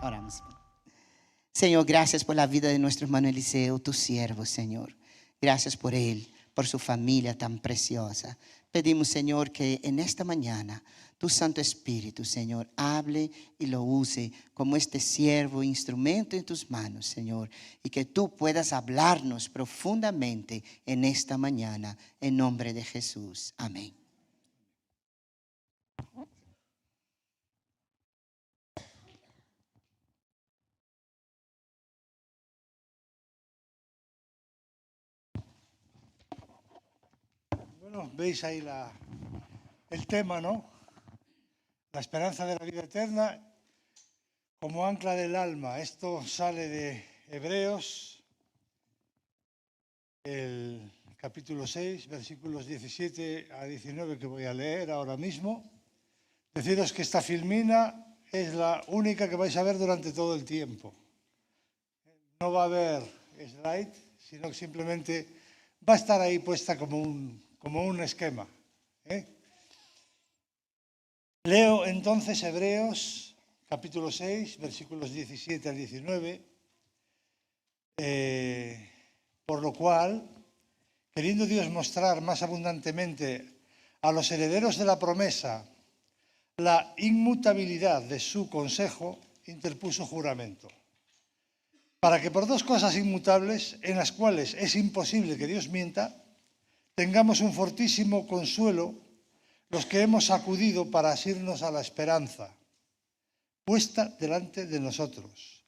Oramos. Señor, gracias por la vida de nuestro hermano Eliseo, tu siervo, Señor. Gracias por él, por su familia tan preciosa. Pedimos, Señor, que en esta mañana tu Santo Espíritu, Señor, hable y lo use como este siervo, instrumento en tus manos, Señor. Y que tú puedas hablarnos profundamente en esta mañana, en nombre de Jesús. Amén. Bueno, veis ahí el tema, ¿no? La esperanza de la vida eterna como ancla del alma. Esto sale de Hebreos, el capítulo 6, versículos 17 a 19, que voy a leer ahora mismo. Deciros que esta filmina es la única que vais a ver durante todo el tiempo. No va a haber slide, sino que simplemente va a estar ahí puesta como un esquema. Leo entonces Hebreos, capítulo 6, versículos 17 al 19. Por lo cual, queriendo Dios mostrar más abundantemente a los herederos de la promesa la inmutabilidad de su consejo, interpuso juramento, para que por dos cosas inmutables, en las cuales es imposible que Dios mienta, tengamos un fortísimo consuelo los que hemos acudido para asirnos a la esperanza puesta delante de nosotros,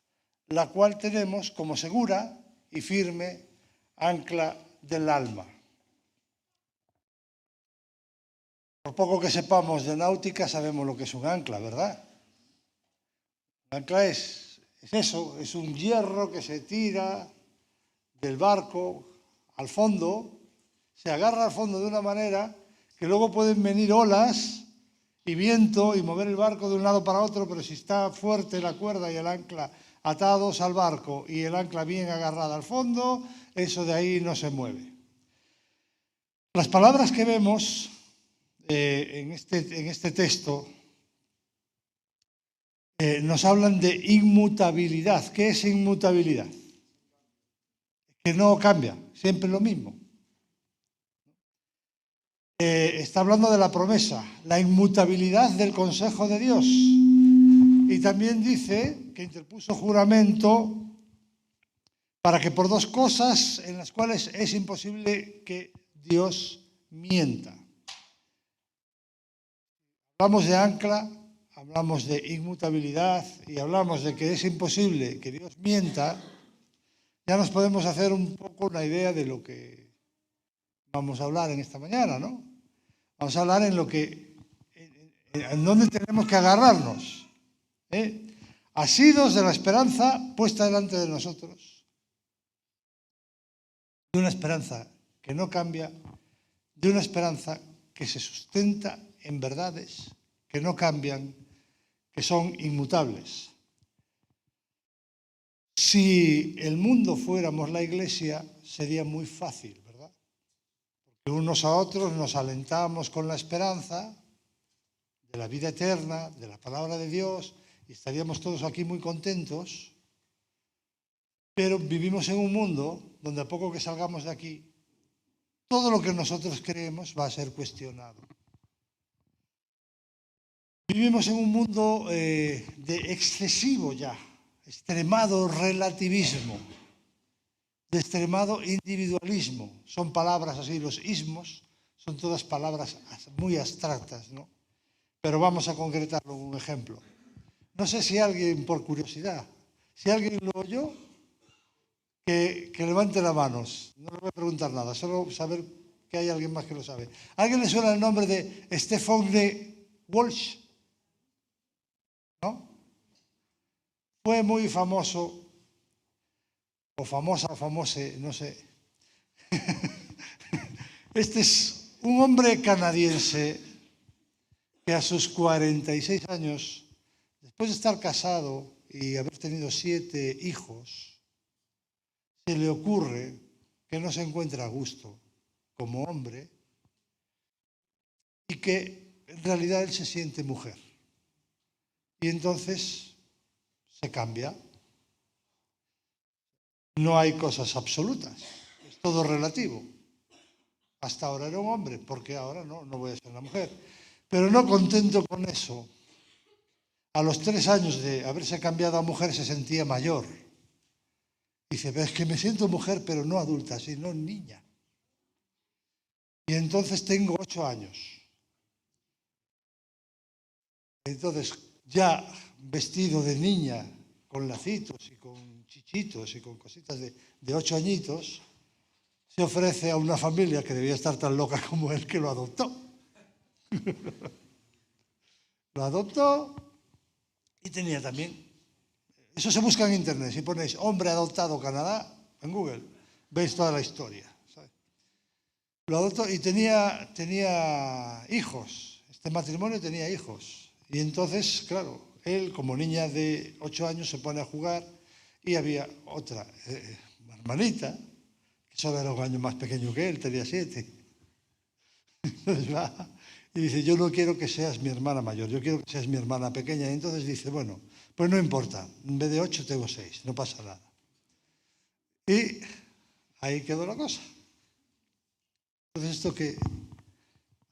la cual tenemos como segura y firme ancla del alma. Por poco que sepamos de náutica, sabemos lo que es un ancla, ¿verdad? Un ancla es eso, es un hierro que se tira del barco al fondo, se agarra al fondo de una manera que luego pueden venir olas y viento y mover el barco de un lado para otro, pero si está fuerte la cuerda y el ancla atados al barco y el ancla bien agarrada al fondo, eso de ahí no se mueve. Las palabras que vemos en este texto nos hablan de inmutabilidad. ¿Qué es inmutabilidad? Que no cambia, siempre lo mismo. Está hablando de la promesa, la inmutabilidad del consejo de Dios. Y también dice que interpuso juramento para que por dos cosas en las cuales es imposible que Dios mienta. Hablamos de ancla, hablamos de inmutabilidad y hablamos de que es imposible que Dios mienta. Ya nos podemos hacer un poco una idea de lo que vamos a hablar en esta mañana, ¿no? Vamos a hablar en dónde tenemos que agarrarnos. Asidos de la esperanza puesta delante de nosotros. De una esperanza que no cambia, de una esperanza que se sustenta en verdades que no cambian, que son inmutables. Si el mundo fuéramos la Iglesia, sería muy fácil, ¿verdad? Porque unos a otros nos alentamos con la esperanza de la vida eterna, de la palabra de Dios, y estaríamos todos aquí muy contentos, pero vivimos en un mundo donde a poco que salgamos de aquí, todo lo que nosotros creemos va a ser cuestionado. Vivimos en un mundo de excesivo ya, extremado relativismo, de extremado individualismo. Son palabras así, los ismos, son todas palabras muy abstractas, ¿no? Pero vamos a concretarlo en un ejemplo. No sé si alguien, por curiosidad, si alguien lo oyó, que levante la mano. No le voy a preguntar nada, solo saber que hay alguien más que lo sabe. ¿A alguien le suena el nombre de Stephen Walsh? ¿No? Fue muy famoso, o famosa, o famose, no sé. Este es un hombre canadiense que a sus 46 años, después de estar casado y haber tenido 7 hijos, se le ocurre que no se encuentra a gusto como hombre y que en realidad él se siente mujer. Y entonces se cambia. No hay cosas absolutas, es todo relativo. Hasta ahora era un hombre, porque ahora no voy a ser una mujer. Pero no contento con eso, a los 3 años de haberse cambiado a mujer se sentía mayor. Dice, es que me siento mujer, pero no adulta, sino niña. Y entonces tengo 8 años. Entonces, ya vestido de niña, con lacitos y con chichitos y con cositas de 8 añitos, se ofrece a una familia que debía estar tan loca como él, que lo adoptó. Lo adoptó y tenía también... Eso se busca en internet. Si ponéis hombre adoptado Canadá en Google, veis toda la historia, ¿sabes? Lo adoptó y tenía hijos. Este matrimonio tenía hijos. Y entonces, claro, él como niña de 8 años se pone a jugar y había otra hermanita, que solo era un año más pequeño que él, tenía 7. Entonces va y dice, yo no quiero que seas mi hermana mayor, yo quiero que seas mi hermana pequeña. Y entonces dice, bueno, pues no importa, en vez de 8 tengo 6, no pasa nada. Y ahí quedó la cosa. Entonces esto que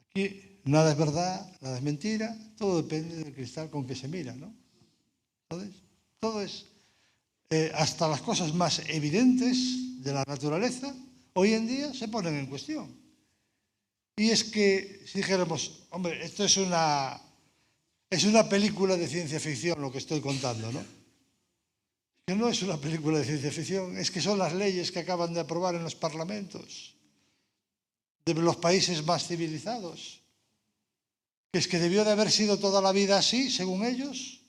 aquí nada es verdad, nada es mentira, todo depende del cristal con que se mira, ¿no? Entonces, todo es, hasta las cosas más evidentes de la naturaleza, hoy en día se ponen en cuestión. Y es que, si dijéramos, hombre, esto es una película de ciencia ficción lo que estoy contando, ¿no? Que no es una película de ciencia ficción, es que son las leyes que acaban de aprobar en los parlamentos de los países más civilizados. Que es que debió de haber sido toda la vida así, según ellos,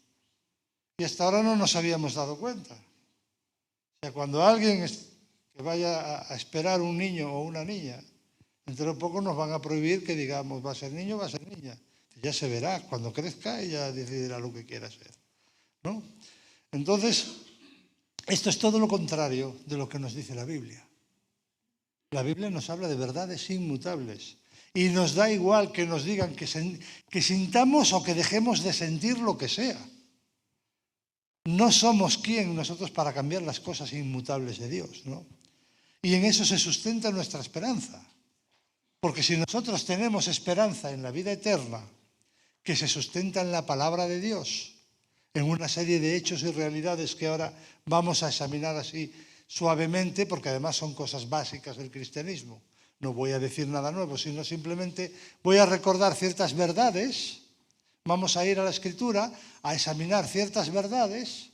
y hasta ahora no nos habíamos dado cuenta. O sea, cuando alguien que vaya a esperar un niño o una niña, dentro de poco nos van a prohibir que digamos, va a ser niño o va a ser niña. Ya se verá, cuando crezca ella decidirá lo que quiera ser, ¿no? Entonces, esto es todo lo contrario de lo que nos dice la Biblia. La Biblia nos habla de verdades inmutables y nos da igual que nos digan que sintamos o que dejemos de sentir lo que sea. No somos quién nosotros para cambiar las cosas inmutables de Dios, ¿no? Y en eso se sustenta nuestra esperanza. Porque si nosotros tenemos esperanza en la vida eterna, que se sustenta en la palabra de Dios, en una serie de hechos y realidades que ahora vamos a examinar así suavemente, porque además son cosas básicas del cristianismo. No voy a decir nada nuevo, sino simplemente voy a recordar ciertas verdades. Vamos a ir a la Escritura a examinar ciertas verdades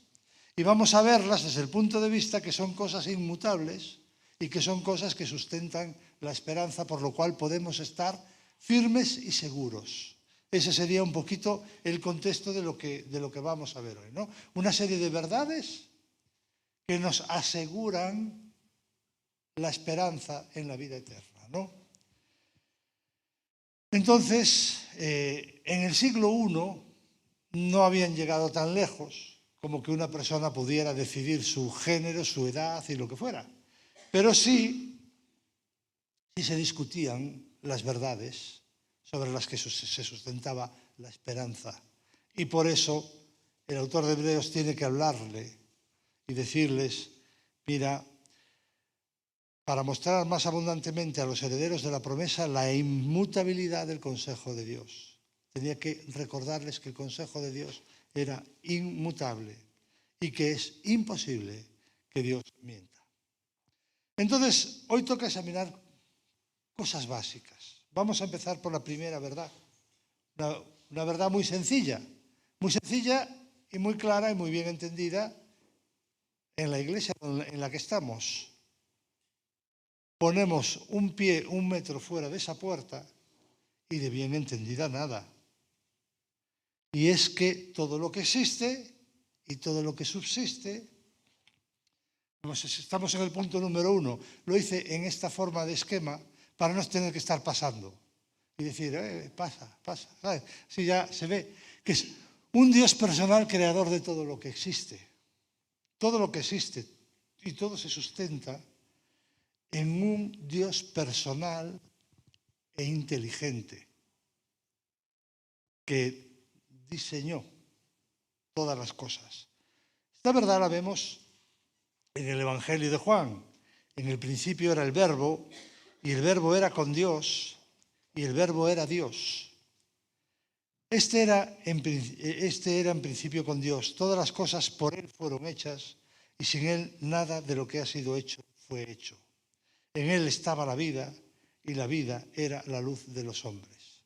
y vamos a verlas desde el punto de vista que son cosas inmutables y que son cosas que sustentan la esperanza, por lo cual podemos estar firmes y seguros. Ese sería un poquito el contexto de lo que vamos a ver hoy, ¿no? Una serie de verdades que nos aseguran la esperanza en la vida eterna, ¿no? Entonces, en el siglo I no habían llegado tan lejos como que una persona pudiera decidir su género, su edad y lo que fuera. Pero sí se discutían las verdades sobre las que se sustentaba la esperanza. Y por eso el autor de Hebreos tiene que hablarle y decirles, mira, para mostrar más abundantemente a los herederos de la promesa la inmutabilidad del consejo de Dios. Tenía que recordarles que el consejo de Dios era inmutable y que es imposible que Dios mienta. Entonces, hoy toca examinar cosas básicas. Vamos a empezar por la primera verdad. Una verdad muy sencilla y muy clara y muy bien entendida en la iglesia en la que estamos. Ponemos un pie 1 metro fuera de esa puerta y de bien entendida nada. Y es que todo lo que existe y todo lo que subsiste, estamos en el punto número 1, lo hice en esta forma de esquema para no tener que estar pasando y decir, pasa, ¿sabes? Así ya se ve que es un Dios personal creador de todo lo que existe. Todo lo que existe y todo se sustenta en un Dios personal e inteligente que diseñó todas las cosas. Esta verdad la vemos en el Evangelio de Juan. En el principio era el Verbo, y el Verbo era con Dios, y el Verbo era Dios. Este era en principio con Dios. Todas las cosas por Él fueron hechas, y sin Él nada de lo que ha sido hecho fue hecho. En Él estaba la vida, y la vida era la luz de los hombres.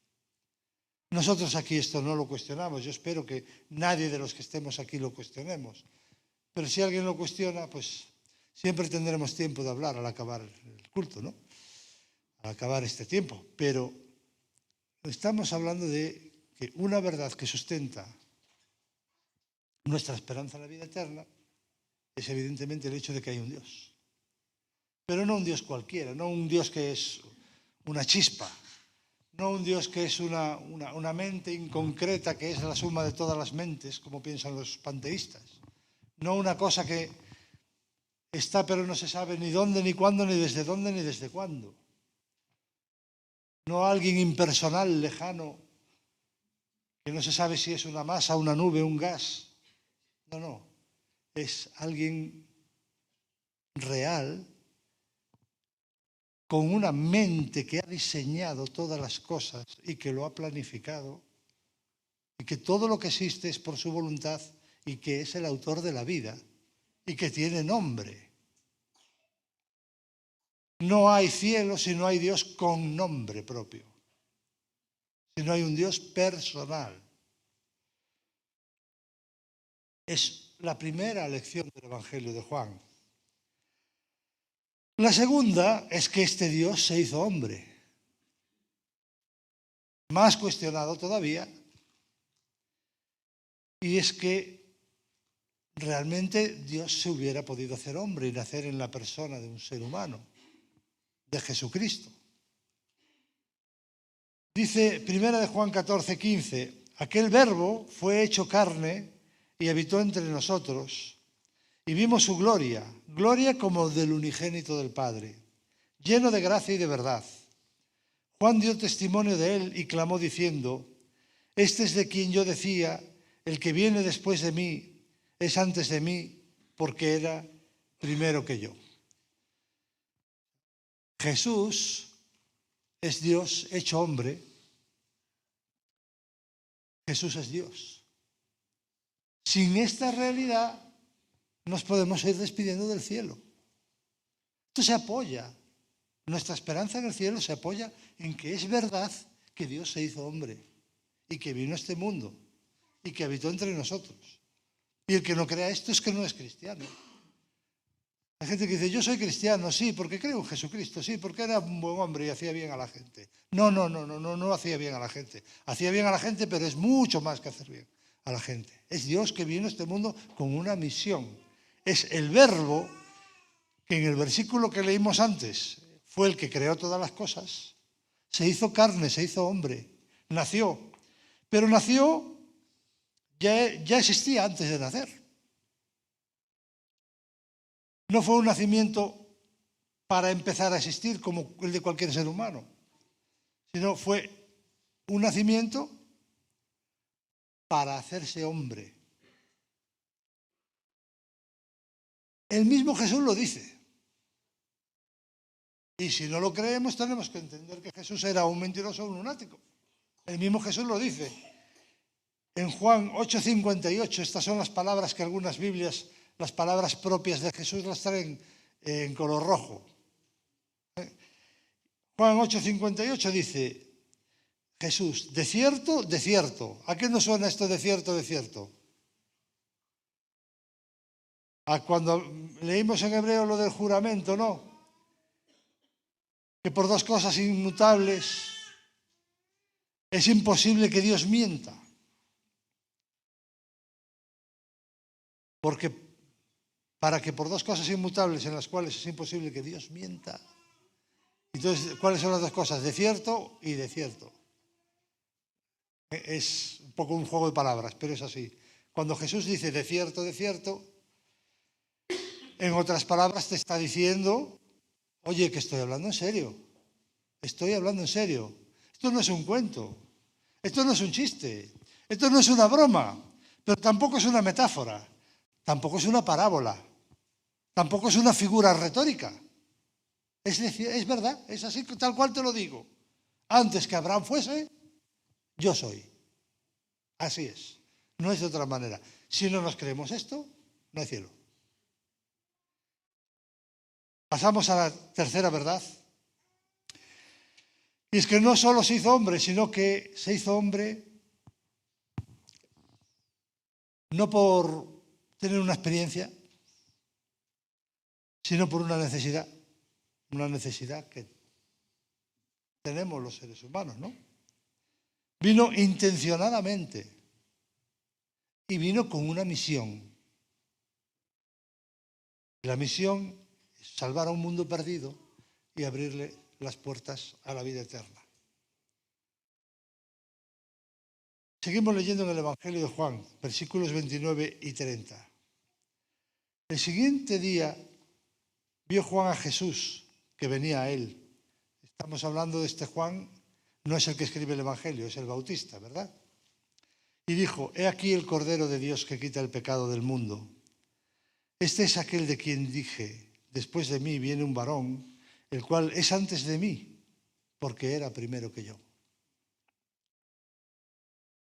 Nosotros aquí esto no lo cuestionamos. Yo espero que nadie de los que estemos aquí lo cuestionemos. Pero si alguien lo cuestiona, pues siempre tendremos tiempo de hablar al acabar el culto, ¿no? Al acabar este tiempo. Pero estamos hablando de que una verdad que sustenta nuestra esperanza en la vida eterna es evidentemente el hecho de que hay un Dios. Pero no un Dios cualquiera, no un Dios que es una chispa, no un Dios que es una mente inconcreta que es la suma de todas las mentes, como piensan los panteístas. No una cosa que está pero no se sabe ni dónde, ni cuándo, ni desde dónde, ni desde cuándo. No alguien impersonal, lejano, que no se sabe si es una masa, una nube, un gas. No, no. Es alguien real, con una mente que ha diseñado todas las cosas y que lo ha planificado, y que todo lo que existe es por su voluntad, y que es el autor de la vida, y que tiene nombre. No hay cielo si no hay Dios con nombre propio, si no hay un Dios personal. Es la primera lección del Evangelio de Juan. La segunda es que este Dios se hizo hombre. Más cuestionado todavía, y es que realmente Dios se hubiera podido hacer hombre y nacer en la persona de un ser humano, de Jesucristo. Dice 1 de Juan 14:15, aquel Verbo fue hecho carne y habitó entre nosotros, y vimos su gloria, gloria como del unigénito del Padre, lleno de gracia y de verdad. Juan dio testimonio de él y clamó diciendo, este es de quien yo decía, el que viene después de mí es antes de mí, porque era primero que yo. Jesús es Dios hecho hombre. Jesús es Dios. Sin esta realidad nos podemos ir despidiendo del cielo. Esto se apoya, nuestra esperanza en el cielo se apoya en que es verdad que Dios se hizo hombre y que vino a este mundo y que habitó entre nosotros. Y el que no crea esto es que no es cristiano. Hay gente que dice, yo soy cristiano, sí, porque creo en Jesucristo, sí, porque era un buen hombre y hacía bien a la gente. No hacía bien a la gente. Hacía bien a la gente, pero es mucho más que hacer bien a la gente. Es Dios que vino a este mundo con una misión. Es el Verbo que en el versículo que leímos antes fue el que creó todas las cosas. Se hizo carne, se hizo hombre, nació. Pero nació, ya existía antes de nacer. No fue un nacimiento para empezar a existir como el de cualquier ser humano, sino fue un nacimiento para hacerse hombre. El mismo Jesús lo dice. Y si no lo creemos, tenemos que entender que Jesús era un mentiroso o un lunático. El mismo Jesús lo dice. En Juan 8:58, estas son las palabras que algunas Biblias, las palabras propias de Jesús, las traen en color rojo. Juan 8:58 dice, Jesús, de cierto. ¿A qué nos suena esto de cierto? A cuando leímos en hebreo lo del juramento, ¿no? Que por dos cosas inmutables es imposible que Dios mienta. Porque para que por dos cosas inmutables en las cuales es imposible que Dios mienta. Entonces, ¿cuáles son las dos cosas? De cierto y de cierto. Es un poco un juego de palabras, pero es así. Cuando Jesús dice de cierto, en otras palabras te está diciendo, oye, que estoy hablando en serio. Estoy hablando en serio. Esto no es un cuento. Esto no es un chiste. Esto no es una broma. Pero tampoco es una metáfora. tampoco es una parábola, tampoco es una figura retórica. Es decir, es verdad, es así tal cual te lo digo. Antes que Abraham fuese, yo soy. Así es, no es de otra manera. Si no nos creemos esto, no hay cielo. Pasamos a la tercera verdad. Y es que no solo se hizo hombre, sino que se hizo hombre no por tener una experiencia, sino por una necesidad que tenemos los seres humanos, ¿no? Vino intencionadamente y vino con una misión. La misión es salvar a un mundo perdido y abrirle las puertas a la vida eterna. Seguimos leyendo en el Evangelio de Juan, versículos 29 y 30. El siguiente día vio Juan a Jesús que venía a él. Estamos hablando de este Juan, no es el que escribe el Evangelio, es el Bautista, ¿verdad? Y dijo, he aquí el Cordero de Dios que quita el pecado del mundo. Este es aquel de quien dije, después de mí viene un varón, el cual es antes de mí, porque era primero que yo.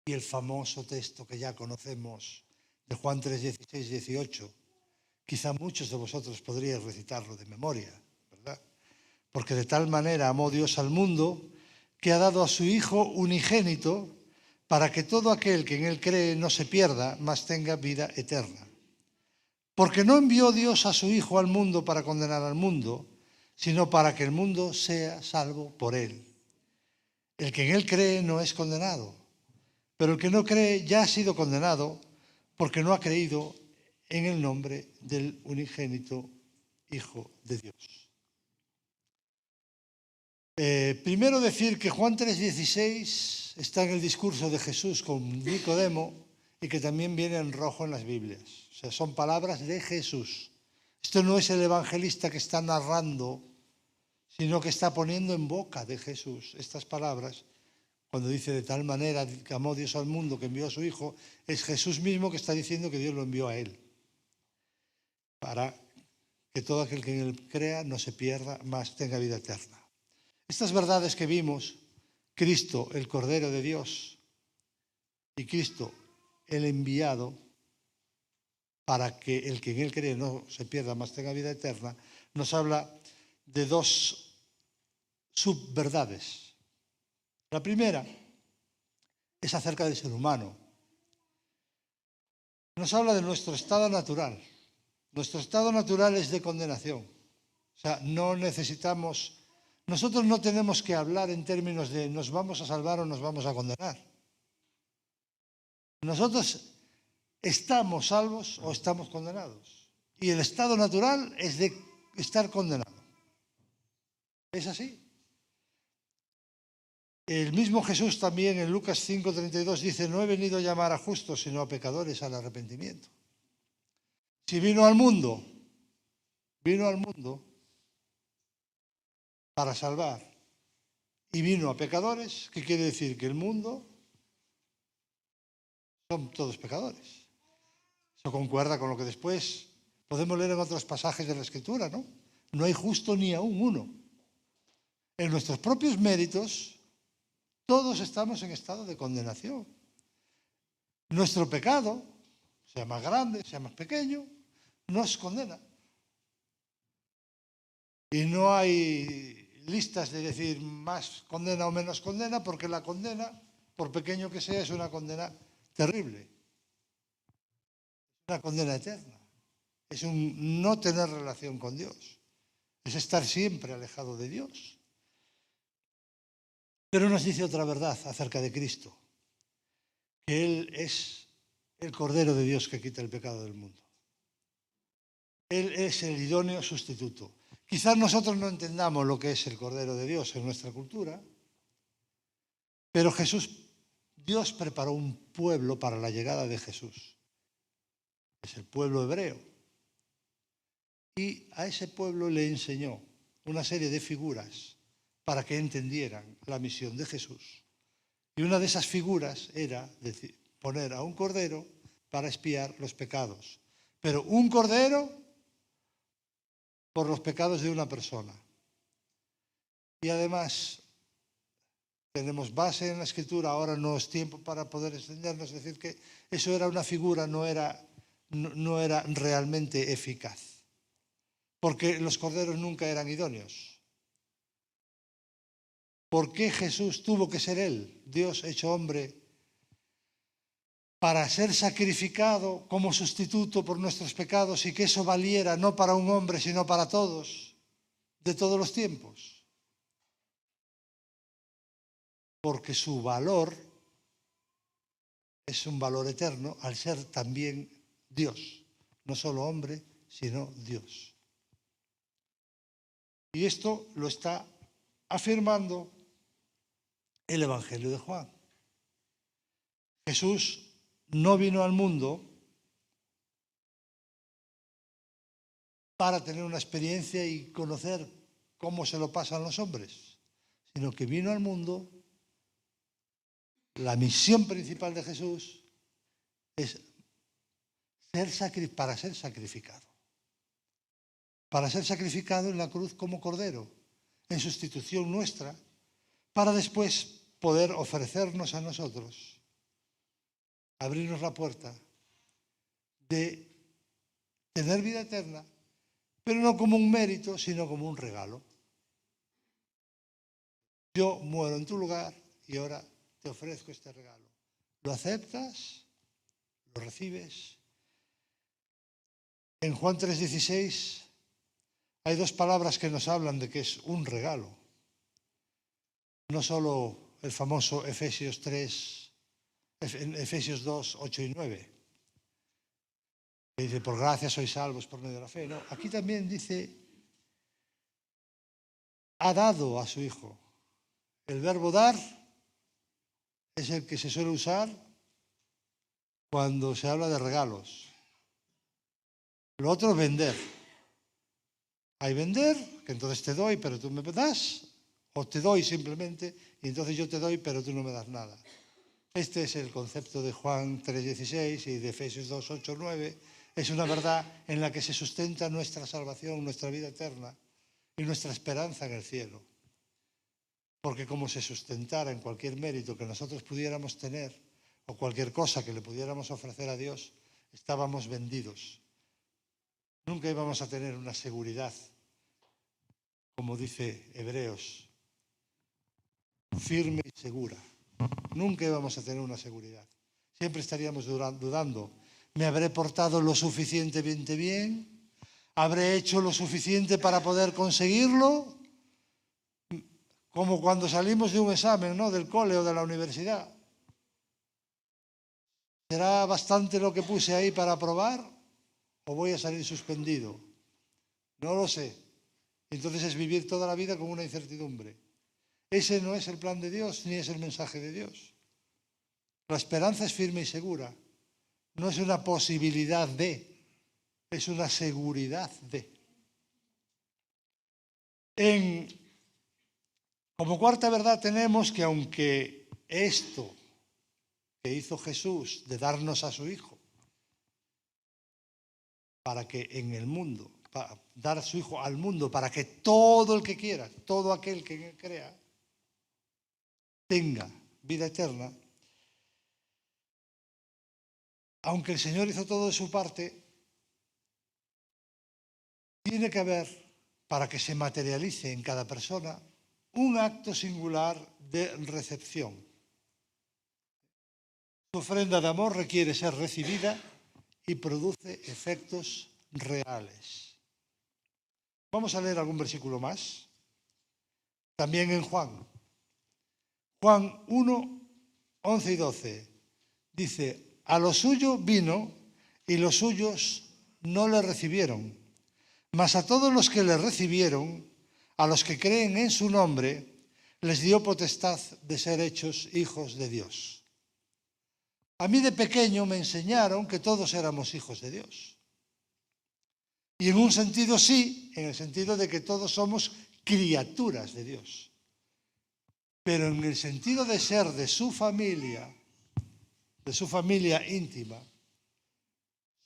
Y el famoso texto que ya conocemos de Juan 3, 16, 18, quizá muchos de vosotros podríais recitarlo de memoria, ¿verdad? Porque de tal manera amó Dios al mundo que ha dado a su Hijo unigénito para que todo aquel que en él cree no se pierda, mas tenga vida eterna. Porque no envió Dios a su Hijo al mundo para condenar al mundo, sino para que el mundo sea salvo por él. El que en él cree no es condenado, pero el que no cree ya ha sido condenado porque no ha creído en el nombre del unigénito Hijo de Dios. Primero decir que Juan 3,16 está en el discurso de Jesús con Nicodemo y que también viene en rojo en las Biblias. O sea, son palabras de Jesús. Esto no es el evangelista que está narrando, sino que está poniendo en boca de Jesús estas palabras. Cuando dice de tal manera que amó Dios al mundo que envió a su Hijo, es Jesús mismo que está diciendo que Dios lo envió a él. Para que todo aquel que en él crea no se pierda, mas tenga vida eterna. Estas verdades que vimos, Cristo, el Cordero de Dios, y Cristo, el enviado, para que el que en él cree no se pierda, mas tenga vida eterna, nos habla de dos subverdades. La primera es acerca del ser humano. Nos habla de nuestro estado natural. Nuestro estado natural es de condenación. O sea, nosotros no tenemos que hablar en términos de nos vamos a salvar o nos vamos a condenar. Nosotros estamos salvos o estamos condenados. Y el estado natural es de estar condenado. ¿Es así? El mismo Jesús también en Lucas 5:32 dice, no he venido a llamar a justos, sino a pecadores al arrepentimiento. Si vino al mundo para salvar y vino a pecadores, ¿qué quiere decir? Que el mundo son todos pecadores. Eso concuerda con lo que después podemos leer en otros pasajes de la Escritura, ¿no? No hay justo ni aún uno. En nuestros propios méritos, todos estamos en estado de condenación. Nuestro pecado, sea más grande, sea más pequeño, nos condena. Y no hay listas de decir más condena o menos condena, porque la condena, por pequeño que sea, es una condena terrible. Una condena eterna. Es un no tener relación con Dios. Es estar siempre alejado de Dios. Pero nos dice otra verdad acerca de Cristo, que Él es el Cordero de Dios que quita el pecado del mundo. Él es el idóneo sustituto. Quizás nosotros no entendamos lo que es el Cordero de Dios en nuestra cultura, pero Dios preparó un pueblo para la llegada de Jesús. Es el pueblo hebreo. Y a ese pueblo le enseñó una serie de figuras para que entendieran la misión de Jesús. Y una de esas figuras era poner a un cordero para expiar los pecados, pero un cordero por los pecados de una persona. Y además tenemos base en la Escritura, ahora no es tiempo para poder extendernos, es decir, que eso era una figura, no era realmente eficaz, porque los corderos nunca eran idóneos. ¿Por qué Jesús tuvo que ser Él, Dios hecho hombre, para ser sacrificado como sustituto por nuestros pecados y que eso valiera no para un hombre, sino para todos, de todos los tiempos? Porque su valor es un valor eterno al ser también Dios, no solo hombre, sino Dios. Y esto lo está afirmando el Evangelio de Juan. Jesús no vino al mundo para tener una experiencia y conocer cómo se lo pasan los hombres, sino que vino al mundo. La misión principal de Jesús es para ser sacrificado. Para ser sacrificado en la cruz como cordero, en sustitución nuestra, para después poder ofrecernos a nosotros, abrirnos la puerta de tener vida eterna, pero no como un mérito, sino como un regalo. Yo muero en tu lugar y ahora te ofrezco este regalo. ¿Lo aceptas? ¿Lo recibes? En Juan 3:16 hay dos palabras que nos hablan de que es un regalo. No solo el famoso Efesios 2, 8 y 9. Que dice, por gracia sois salvos por medio de la fe. No, aquí también dice, ha dado a su Hijo. El verbo dar es el que se suele usar cuando se habla de regalos. Lo otro es vender. Hay vender, que entonces te doy, pero tú me das, o te doy simplemente, y entonces yo te doy, pero tú no me das nada. Este es el concepto de Juan 3:16 y de Efesios 2, 8, 9. Es una verdad en la que se sustenta nuestra salvación, nuestra vida eterna y nuestra esperanza en el cielo. Porque como se sustentara en cualquier mérito que nosotros pudiéramos tener o cualquier cosa que le pudiéramos ofrecer a Dios, estábamos vendidos. Nunca íbamos a tener una seguridad, como dice Hebreos, firme y segura. Nunca íbamos a tener una seguridad. Siempre estaríamos dudando. ¿Me habré portado lo suficientemente bien? ¿Habré hecho lo suficiente para poder conseguirlo? Como cuando salimos de un examen, ¿no?, del cole o de la universidad. ¿Será bastante lo que puse ahí para aprobar o voy a salir suspendido? No lo sé. Entonces es vivir toda la vida con una incertidumbre. Ese no es el plan de Dios ni es el mensaje de Dios. La esperanza es firme y segura. No es una posibilidad de, es una seguridad de. Como cuarta verdad tenemos que aunque esto que hizo Jesús de darnos a su Hijo, para que en el mundo, para dar a su Hijo al mundo, para que todo el que quiera, todo aquel que crea, tenga vida eterna, aunque el Señor hizo todo de su parte, tiene que haber, para que se materialice en cada persona, un acto singular de recepción. Su ofrenda de amor requiere ser recibida y produce efectos reales. Vamos a leer algún versículo más. También en Juan. Juan 1, 11 y 12. Dice, a lo suyo vino y los suyos no le recibieron. Mas a todos los que le recibieron, a los que creen en su nombre, les dio potestad de ser hechos hijos de Dios. A mí de pequeño me enseñaron que todos éramos hijos de Dios. Y en un sentido sí, en el sentido de que todos somos criaturas de Dios. Pero en el sentido de ser de su familia íntima,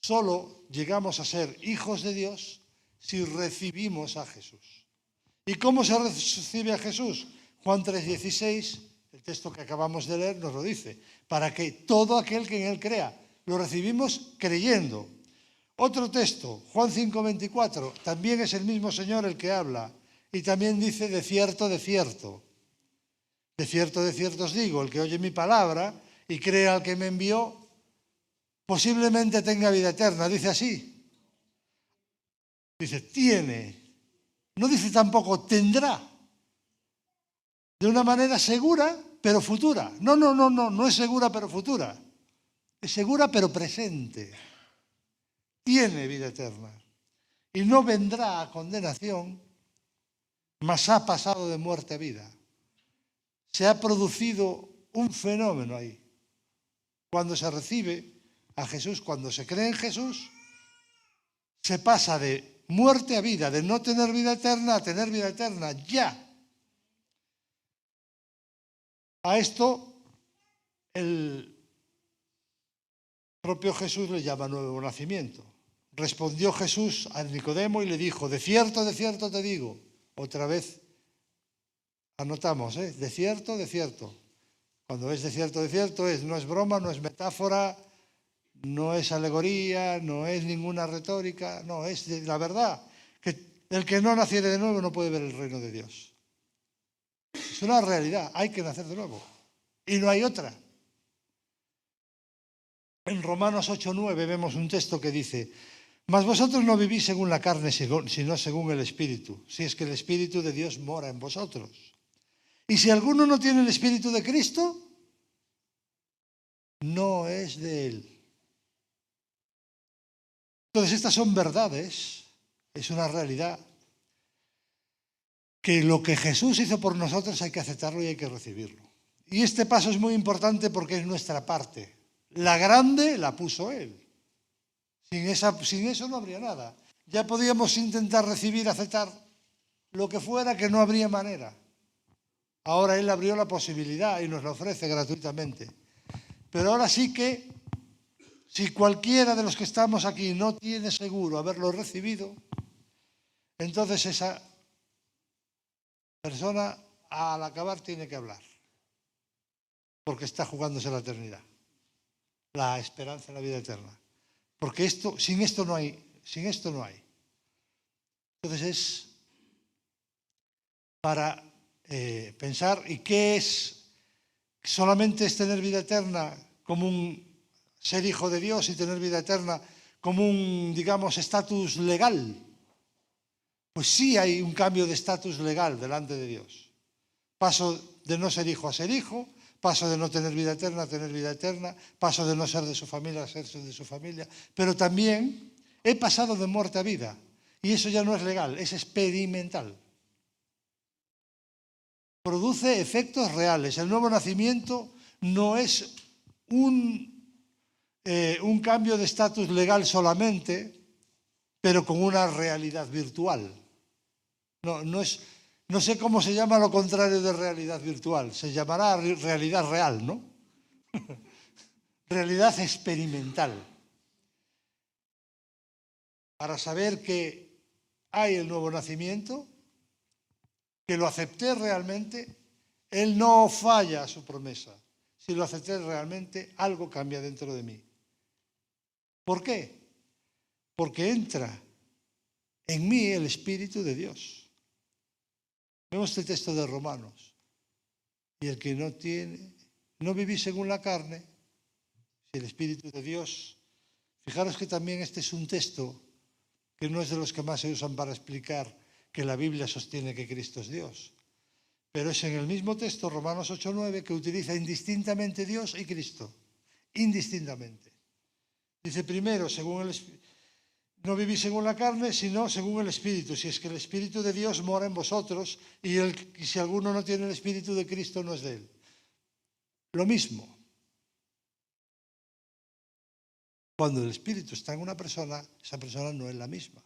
Solo llegamos a ser hijos de Dios si recibimos a Jesús. ¿Y cómo se recibe a Jesús? Juan 3:16, el texto que acabamos de leer, nos lo dice. Para que todo aquel que en él crea, lo recibimos creyendo. Otro texto, Juan 5:24, también es el mismo Señor el que habla. Y también dice, de cierto os digo, el que oye mi palabra y cree al que me envió, posiblemente tenga vida eterna. Dice así. Dice, tiene. No dice tampoco tendrá. De una manera segura, pero futura. No es segura, pero futura. Es segura, pero presente. Tiene vida eterna. Y no vendrá a condenación, mas ha pasado de muerte a vida. Se ha producido un fenómeno ahí. Cuando se recibe a Jesús, cuando se cree en Jesús, se pasa de muerte a vida, de no tener vida eterna a tener vida eterna ya. A esto el propio Jesús le llama nuevo nacimiento. Respondió Jesús a Nicodemo y le dijo, de cierto te digo. Otra vez anotamos, de cierto. Cuando es de cierto es, no es broma, no es metáfora, no es alegoría, no es ninguna retórica, no, es la verdad, que el que no naciere de nuevo no puede ver el reino de Dios. Es una realidad, hay que nacer de nuevo. Y no hay otra. En Romanos 8:9 vemos un texto que dice, mas vosotros no vivís según la carne, sino según el Espíritu, si es que el Espíritu de Dios mora en vosotros. Y si alguno no tiene el Espíritu de Cristo, no es de Él. Entonces estas son verdades, es una realidad, que lo que Jesús hizo por nosotros hay que aceptarlo y hay que recibirlo. Y este paso es muy importante porque es nuestra parte. La grande la puso Él. Sin eso no habría nada. Ya podíamos intentar recibir, aceptar lo que fuera, que no habría manera. Ahora Él abrió la posibilidad y nos la ofrece gratuitamente. Pero ahora sí que, si cualquiera de los que estamos aquí no tiene seguro haberlo recibido, entonces esa persona al acabar tiene que hablar. Porque está jugándose la eternidad. La esperanza en la vida eterna. Porque sin esto no hay. Entonces es para pensar, ¿y qué es? ¿Solamente es tener vida eterna como ser hijo de Dios y tener vida eterna como un, digamos, estatus legal? Pues sí hay un cambio de estatus legal delante de Dios. Paso de no ser hijo a ser hijo, paso de no tener vida eterna a tener vida eterna, paso de no ser de su familia a ser de su familia, pero también he pasado de muerte a vida y eso ya no es legal, es experimental. Produce efectos reales. El nuevo nacimiento no es un cambio de estatus legal solamente, pero con una realidad virtual. No sé cómo se llama lo contrario de realidad virtual. Se llamará realidad real, ¿no? Realidad experimental. Para saber que hay el nuevo nacimiento, que lo acepté realmente, Él no falla a su promesa. Si lo acepté realmente, algo cambia dentro de mí. ¿Por qué? Porque entra en mí el Espíritu de Dios. Vemos este texto de Romanos. Y el que no vivís según la carne, si el Espíritu de Dios. Fijaros que también este es un texto que no es de los que más se usan para explicar que la Biblia sostiene que Cristo es Dios. Pero es en el mismo texto, Romanos 8:9, que utiliza indistintamente Dios y Cristo. Indistintamente. Dice primero, no vivís según la carne, sino según el Espíritu. Si es que el Espíritu de Dios mora en vosotros y si alguno no tiene el Espíritu de Cristo, no es de Él. Lo mismo. Cuando el Espíritu está en una persona, esa persona no es la misma.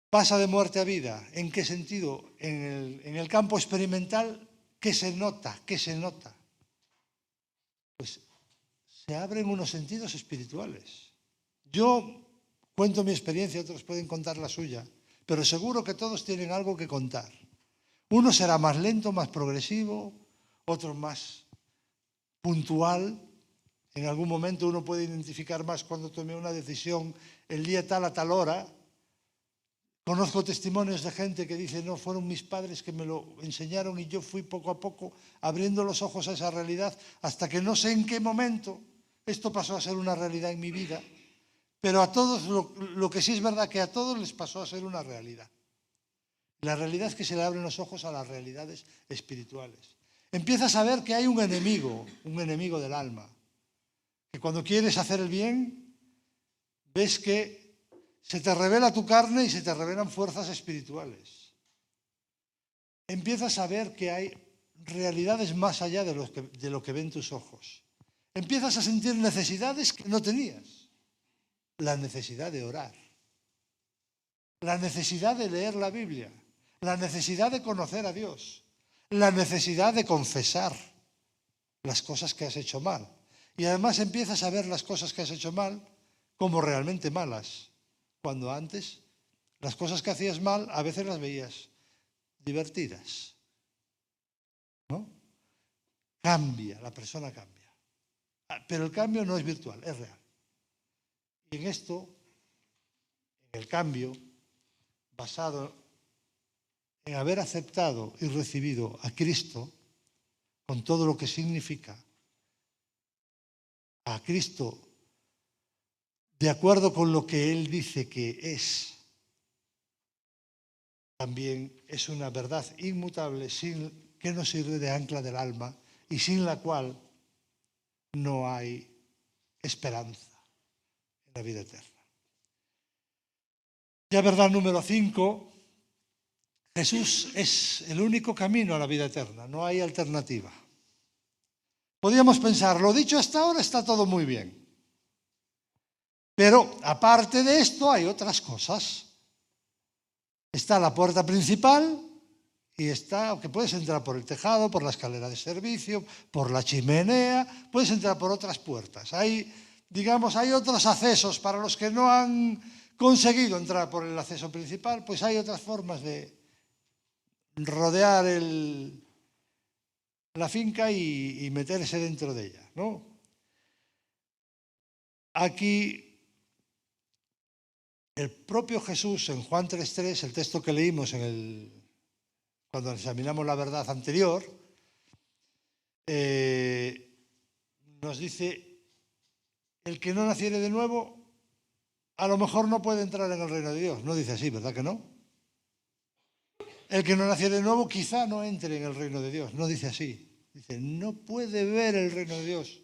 Pasa de muerte a vida. ¿En qué sentido? En el campo experimental, ¿qué se nota? Pues se abren unos sentidos espirituales. Yo cuento mi experiencia, otros pueden contar la suya, pero seguro que todos tienen algo que contar. Uno será más lento, más progresivo, otro más puntual. En algún momento uno puede identificar más cuando tomé una decisión el día tal a tal hora. Conozco testimonios de gente que dice, no, fueron mis padres que me lo enseñaron y yo fui poco a poco abriendo los ojos a esa realidad hasta que no sé en qué momento esto pasó a ser una realidad en mi vida. Pero a todos, lo que sí es verdad que a todos les pasó a ser una realidad. La realidad es que se le abren los ojos a las realidades espirituales. Empiezas a ver que hay un enemigo del alma, que cuando quieres hacer el bien, ves que se te revela tu carne y se te revelan fuerzas espirituales. Empiezas a ver que hay realidades más allá de lo que ven tus ojos. Empiezas a sentir necesidades que no tenías. La necesidad de orar, la necesidad de leer la Biblia, la necesidad de conocer a Dios, la necesidad de confesar las cosas que has hecho mal. Y además empiezas a ver las cosas que has hecho mal como realmente malas, cuando antes las cosas que hacías mal a veces las veías divertidas, ¿no? Cambia, la persona cambia. Pero el cambio no es virtual, es real. Y en esto, en el cambio, basado en haber aceptado y recibido a Cristo, con todo lo que significa, a Cristo de acuerdo con lo que Él dice que es, también es una verdad inmutable que nos sirve de ancla del alma y sin la cual no hay esperanza en la vida eterna. Ya verdad número 5, Jesús es el único camino a la vida eterna, no hay alternativa. Podríamos pensar, lo dicho hasta ahora está todo muy bien. Pero aparte de esto hay otras cosas. Está la puerta principal y está que puedes entrar por el tejado, por la escalera de servicio, por la chimenea, puedes entrar por otras puertas. Hay otros accesos para los que no han conseguido entrar por el acceso principal, pues hay otras formas de rodear la finca y meterse dentro de ella, ¿no? Aquí el propio Jesús en Juan 3:3, el texto que leímos cuando examinamos la verdad anterior, nos dice, el que no naciere de nuevo, a lo mejor no puede entrar en el reino de Dios. No dice así, ¿verdad que no? El que no naciere de nuevo quizá no entre en el reino de Dios. No dice así. Dice, no puede ver el reino de Dios.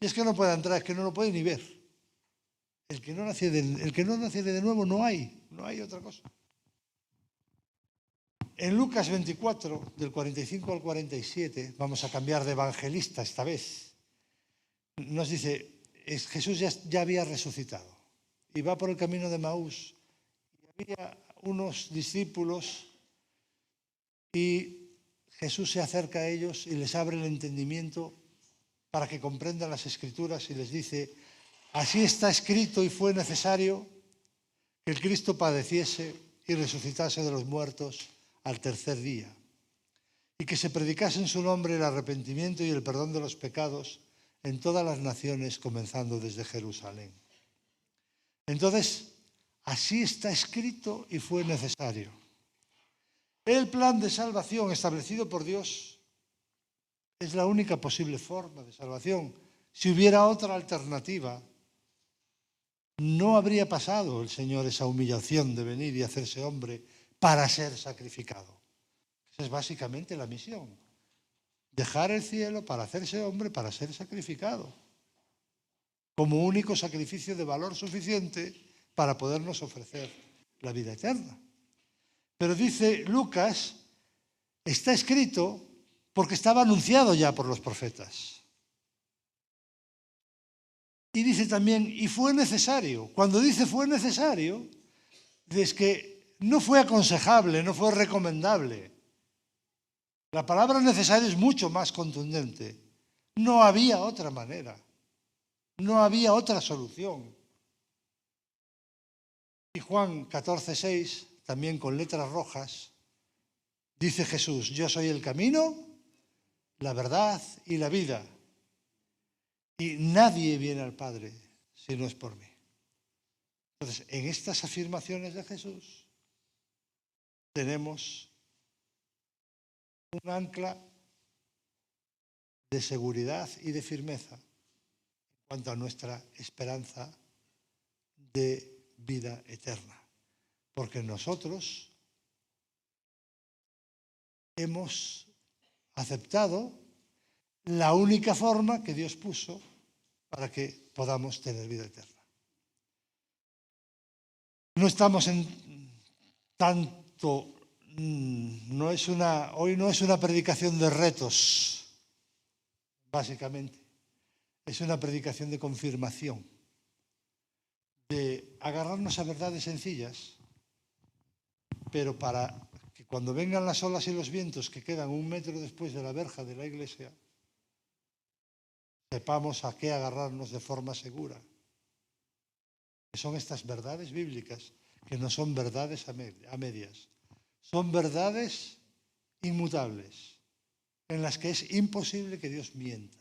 Y es que no puede entrar, es que no lo puede ni ver. El que no naciere de nuevo no hay otra cosa. En Lucas 24, del 45 al 47, vamos a cambiar de evangelista esta vez, nos dice, Jesús ya había resucitado y va por el camino de Maús. Y había unos discípulos y Jesús se acerca a ellos y les abre el entendimiento para que comprendan las Escrituras y les dice, así está escrito y fue necesario que el Cristo padeciese y resucitase de los muertos al tercer día, y que se predicase en su nombre el arrepentimiento y el perdón de los pecados en todas las naciones, comenzando desde Jerusalén. Entonces, así está escrito y fue necesario. El plan de salvación establecido por Dios es la única posible forma de salvación. Si hubiera otra alternativa, no habría pasado el Señor esa humillación de venir y hacerse hombre para ser sacrificado. Esa es básicamente la misión. Dejar el cielo para hacerse hombre, para ser sacrificado. Como único sacrificio de valor suficiente para podernos ofrecer la vida eterna. Pero dice Lucas, está escrito porque estaba anunciado ya por los profetas. Y dice también, y fue necesario. Cuando dice fue necesario, es que no fue aconsejable, no fue recomendable. La palabra necesario es mucho más contundente. No había otra manera. No había otra solución. Y Juan 14:6, también con letras rojas, dice Jesús: yo soy el camino, la verdad y la vida. Y nadie viene al Padre si no es por mí. Entonces, en estas afirmaciones de Jesús tenemos un ancla de seguridad y de firmeza en cuanto a nuestra esperanza de vida eterna. Porque nosotros hemos aceptado la única forma que Dios puso para que podamos tener vida eterna. No estamos en tanto, hoy no es una predicación de retos, básicamente. Es una predicación de confirmación, de agarrarnos a verdades sencillas, pero para que cuando vengan las olas y los vientos que quedan 1 metro después de la verja de la iglesia, sepamos a qué agarrarnos de forma segura. Que son estas verdades bíblicas, que no son verdades a medias. Son verdades inmutables, en las que es imposible que Dios mienta.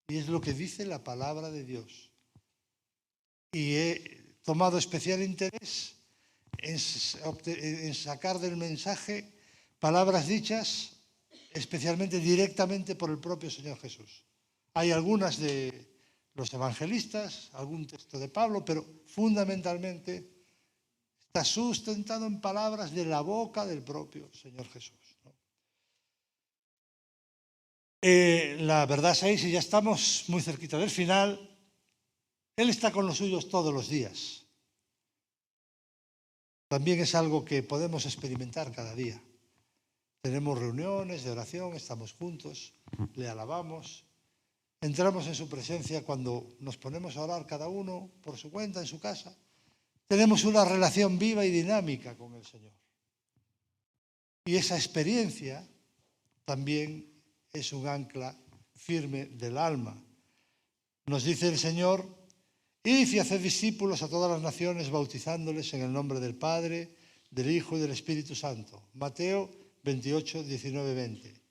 Y es lo que dice la palabra de Dios. Y he tomado especial interés en sacar del mensaje palabras dichas especialmente directamente por el propio Señor Jesús. Hay algunas de los evangelistas, algún texto de Pablo, pero fundamentalmente está sustentado en palabras de la boca del propio Señor Jesús. La verdad 6, y ya estamos muy cerquita del final, Él está con los suyos todos los días. También es algo que podemos experimentar cada día. Tenemos reuniones de oración, estamos juntos, le alabamos. Entramos en su presencia cuando nos ponemos a orar cada uno por su cuenta en su casa. Tenemos una relación viva y dinámica con el Señor. Y esa experiencia también es un ancla firme del alma. Nos dice el Señor: id y haced discípulos a todas las naciones, bautizándoles en el nombre del Padre, del Hijo y del Espíritu Santo. Mateo 28, 19, 20.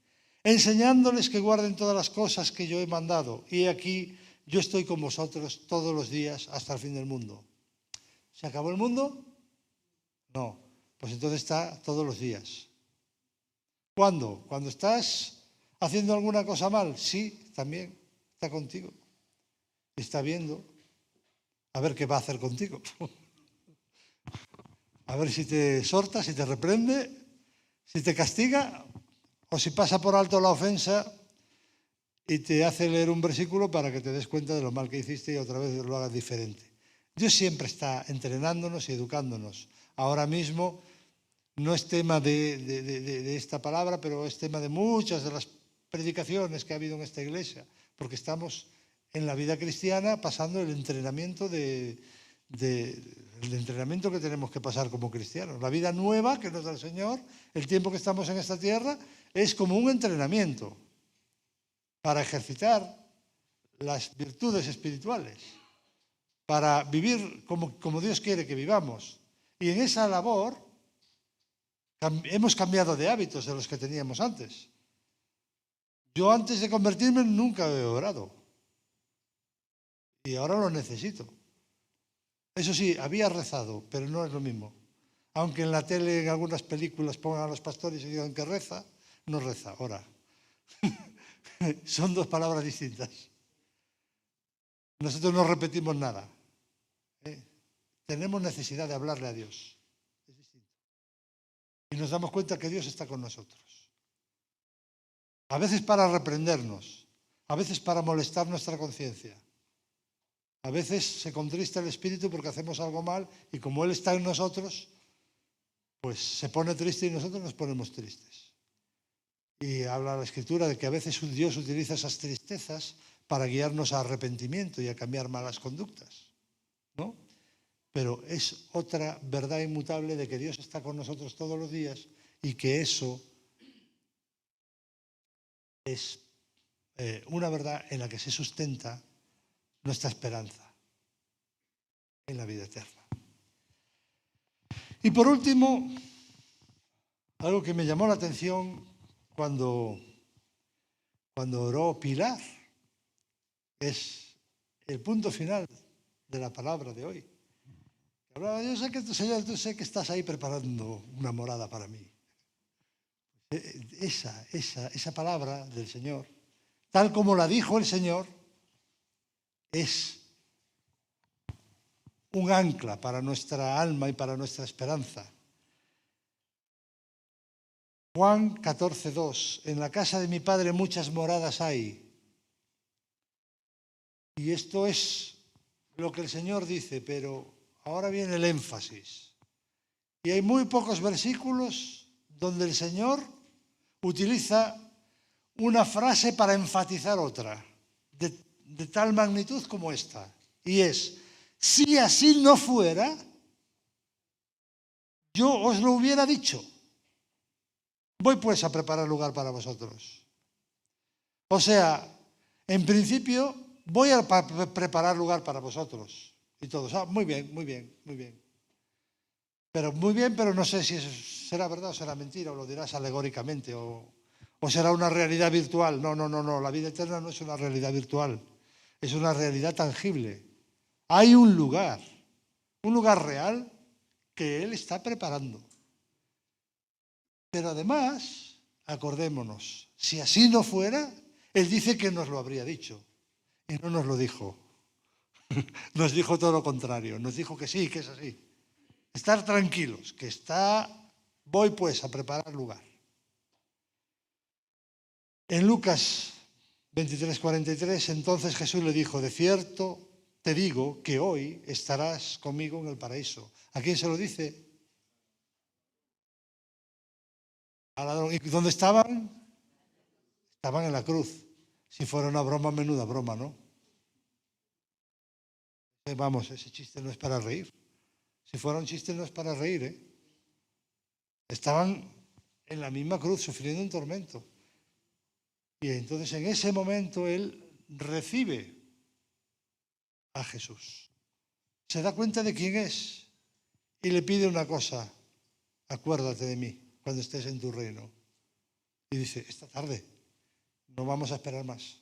Enseñándoles que guarden todas las cosas que yo he mandado. Y aquí yo estoy con vosotros todos los días hasta el fin del mundo. ¿Se acabó el mundo? No. Pues entonces está todos los días. ¿Cuándo? ¿Cuando estás haciendo alguna cosa mal? Sí, también está contigo. Está viendo a ver qué va a hacer contigo. A ver si te exhorta, si te reprende, si te castiga o si pasa por alto la ofensa y te hace leer un versículo para que te des cuenta de lo mal que hiciste y otra vez lo hagas diferente. Dios siempre está entrenándonos y educándonos. Ahora mismo no es tema de esta palabra, pero es tema de muchas de las predicaciones que ha habido en esta iglesia, porque estamos en la vida cristiana pasando el entrenamiento el entrenamiento que tenemos que pasar como cristianos. La vida nueva que nos da el Señor, el tiempo que estamos en esta tierra, es como un entrenamiento para ejercitar las virtudes espirituales, para vivir como Dios quiere que vivamos. Y en esa labor hemos cambiado de hábitos de los que teníamos antes. Yo antes de convertirme nunca he orado. Y ahora lo necesito. Eso sí, había rezado, pero no es lo mismo. Aunque en la tele, en algunas películas, pongan a los pastores y digan que reza, no reza, ora. Son dos palabras distintas. Nosotros no repetimos nada. Tenemos necesidad de hablarle a Dios. Es distinto. Y nos damos cuenta que Dios está con nosotros. A veces para reprendernos, a veces para molestar nuestra conciencia. A veces se contrista el espíritu porque hacemos algo mal y como Él está en nosotros, pues se pone triste y nosotros nos ponemos tristes. Y habla la Escritura de que a veces Dios utiliza esas tristezas para guiarnos a arrepentimiento y a cambiar malas conductas, ¿no? Pero es otra verdad inmutable de que Dios está con nosotros todos los días y que eso es una verdad en la que se sustenta nuestra esperanza en la vida eterna. Y por último, algo que me llamó la atención cuando oró Pilar, es el punto final de la palabra de hoy. Hablaba, yo sé que Señor, tú sé que estás ahí preparando una morada para mí. Esa palabra del Señor, tal como la dijo el Señor, es un ancla para nuestra alma y para nuestra esperanza. Juan 14:2, en la casa de mi Padre muchas moradas hay. Y esto es lo que el Señor dice, pero ahora viene el énfasis. Y hay muy pocos versículos donde el Señor utiliza una frase para enfatizar otra, de tal magnitud como esta. Y es, si así no fuera, yo os lo hubiera dicho. Voy pues a preparar lugar para vosotros. O sea, en principio voy a preparar lugar para vosotros. Y todos, muy bien, muy bien, muy bien. Pero muy bien, pero no sé si será verdad o será mentira, o lo dirás alegóricamente, o será una realidad virtual. No, la vida eterna no es una realidad virtual, es una realidad tangible. Hay un lugar real que Él está preparando. Pero además, acordémonos, si así no fuera, Él dice que nos lo habría dicho. Y no nos lo dijo. Nos dijo todo lo contrario. Nos dijo que sí, que es así. Estar tranquilos, que voy pues a preparar lugar. En Lucas 23:43, entonces Jesús le dijo, de cierto te digo que hoy estarás conmigo en el paraíso. ¿A quién se lo dice? Al ladrón. ¿Y dónde estaban? Estaban en la cruz. Si fuera una broma, menuda broma, ¿no? Vamos, ese chiste no es para reír. Si fuera un chiste no es para reír, ¿eh? Estaban en la misma cruz, sufriendo un tormento. Y entonces en ese momento él recibe a Jesús. Se da cuenta de quién es y le pide una cosa, acuérdate de mí cuando estés en tu reino. Y dice, esta tarde no vamos a esperar más.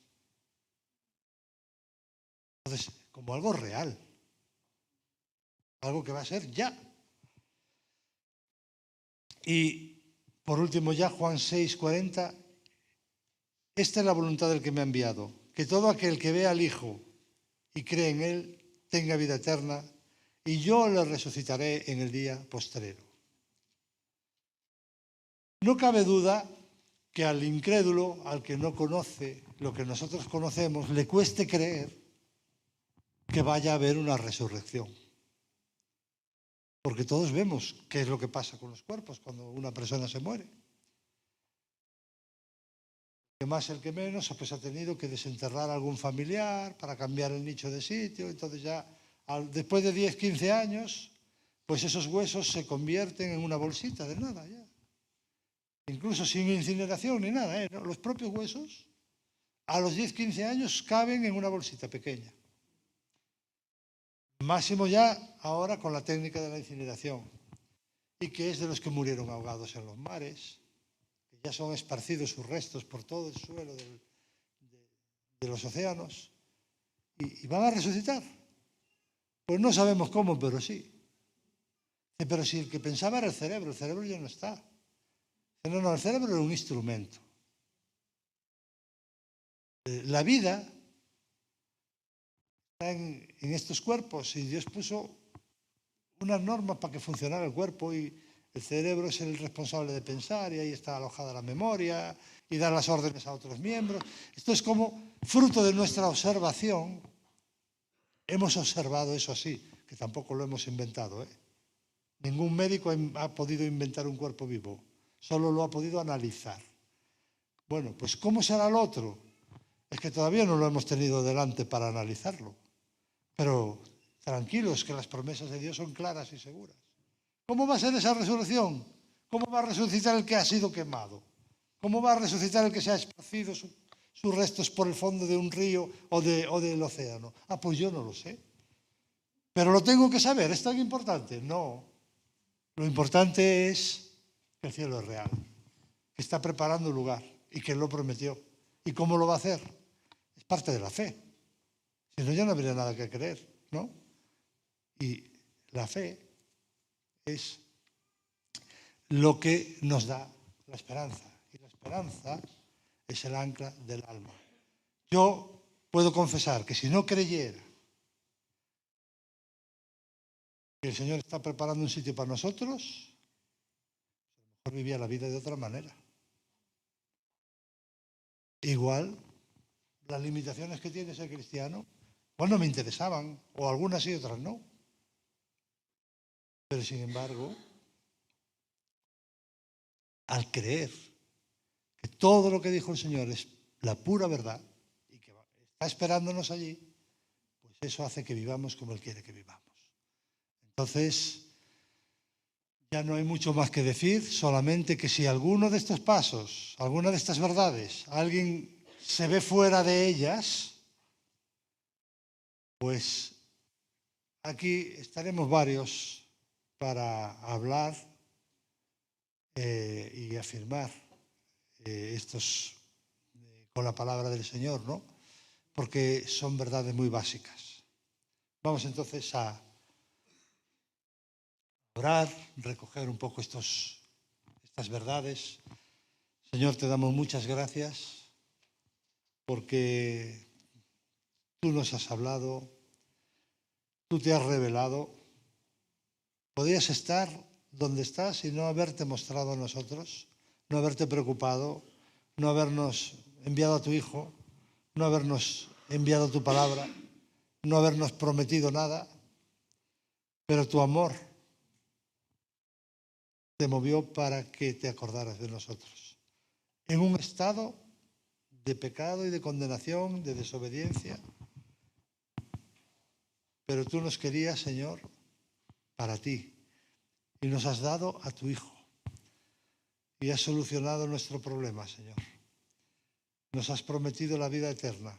Entonces, como algo real, algo que va a ser ya. Y por último ya Juan 6:40, esta es la voluntad del que me ha enviado, que todo aquel que vea al Hijo y cree en Él tenga vida eterna, y yo le resucitaré en el día postrero. No cabe duda que al incrédulo, al que no conoce lo que nosotros conocemos, le cueste creer que vaya a haber una resurrección. Porque todos vemos qué es lo que pasa con los cuerpos cuando una persona se muere. El que más, el que menos, pues ha tenido que desenterrar a algún familiar para cambiar el nicho de sitio. Entonces ya, después de 10, 15 años, pues esos huesos se convierten en una bolsita de nada ya. Incluso sin incineración ni nada, ¿eh? Los propios huesos, a los 10, 15 años, caben en una bolsita pequeña. Máximo ya ahora con la técnica de la incineración. Y que es de los que murieron ahogados en los mares, que ya son esparcidos sus restos por todo el suelo de los océanos, y van a resucitar. Pues no sabemos cómo, pero sí. Pero si el que pensaba era el cerebro ya no está. No, el cerebro era un instrumento. La vida está en estos cuerpos y Dios puso unas normas para que funcionara el cuerpo y el cerebro es el responsable de pensar y ahí está alojada la memoria y dar las órdenes a otros miembros. Esto es como fruto de nuestra observación. Hemos observado eso así, que tampoco lo hemos inventado, ¿eh? Ningún médico ha podido inventar un cuerpo vivo, solo lo ha podido analizar. Bueno, pues ¿cómo será el otro? Es que todavía no lo hemos tenido delante para analizarlo. Pero tranquilos, que las promesas de Dios son claras y seguras. ¿Cómo va a ser esa resurrección? ¿Cómo va a resucitar el que ha sido quemado? ¿Cómo va a resucitar el que se ha esparcido sus restos por el fondo de un río o del océano? Pues yo no lo sé. ¿Pero lo tengo que saber? ¿Es tan importante? No. Lo importante es que el cielo es real, que está preparando un lugar y que Él lo prometió. ¿Y cómo lo va a hacer? Es parte de la fe. Si no, ya no habría nada que creer, ¿no? Y la fe es lo que nos da la esperanza. Y la esperanza es el ancla del alma. Yo puedo confesar que si no creyera que el Señor está preparando un sitio para nosotros, a lo mejor vivía la vida de otra manera. Igual, las limitaciones que tiene ser cristiano, pues no me interesaban, o algunas y otras no. Pero sin embargo, al creer que todo lo que dijo el Señor es la pura verdad y que está esperándonos allí, pues eso hace que vivamos como Él quiere que vivamos. Entonces, ya no hay mucho más que decir, solamente que si alguno de estos pasos, alguna de estas verdades, alguien se ve fuera de ellas, pues aquí estaremos varios para hablar y afirmar estos con la palabra del Señor, ¿no? Porque son verdades muy básicas. Vamos entonces a orar, recoger un poco estas verdades. Señor, te damos muchas gracias porque tú nos has hablado, tú te has revelado. Podías estar donde estás y no haberte mostrado a nosotros, no haberte preocupado, no habernos enviado a tu Hijo, no habernos enviado tu palabra, no habernos prometido nada, pero tu amor te movió para que te acordaras de nosotros. En un estado de pecado y de condenación, de desobediencia, pero tú nos querías, Señor, para ti, y nos has dado a tu Hijo, y has solucionado nuestro problema, Señor. Nos has prometido la vida eterna,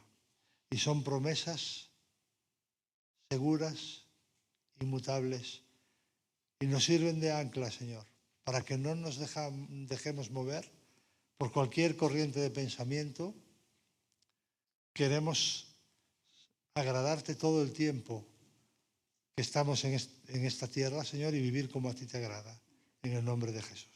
y son promesas seguras, inmutables, y nos sirven de ancla, Señor, para que no nos dejemos mover por cualquier corriente de pensamiento. Queremos agradarte todo el tiempo que estamos en esta tierra, Señor, y vivir como a ti te agrada. En el nombre de Jesús.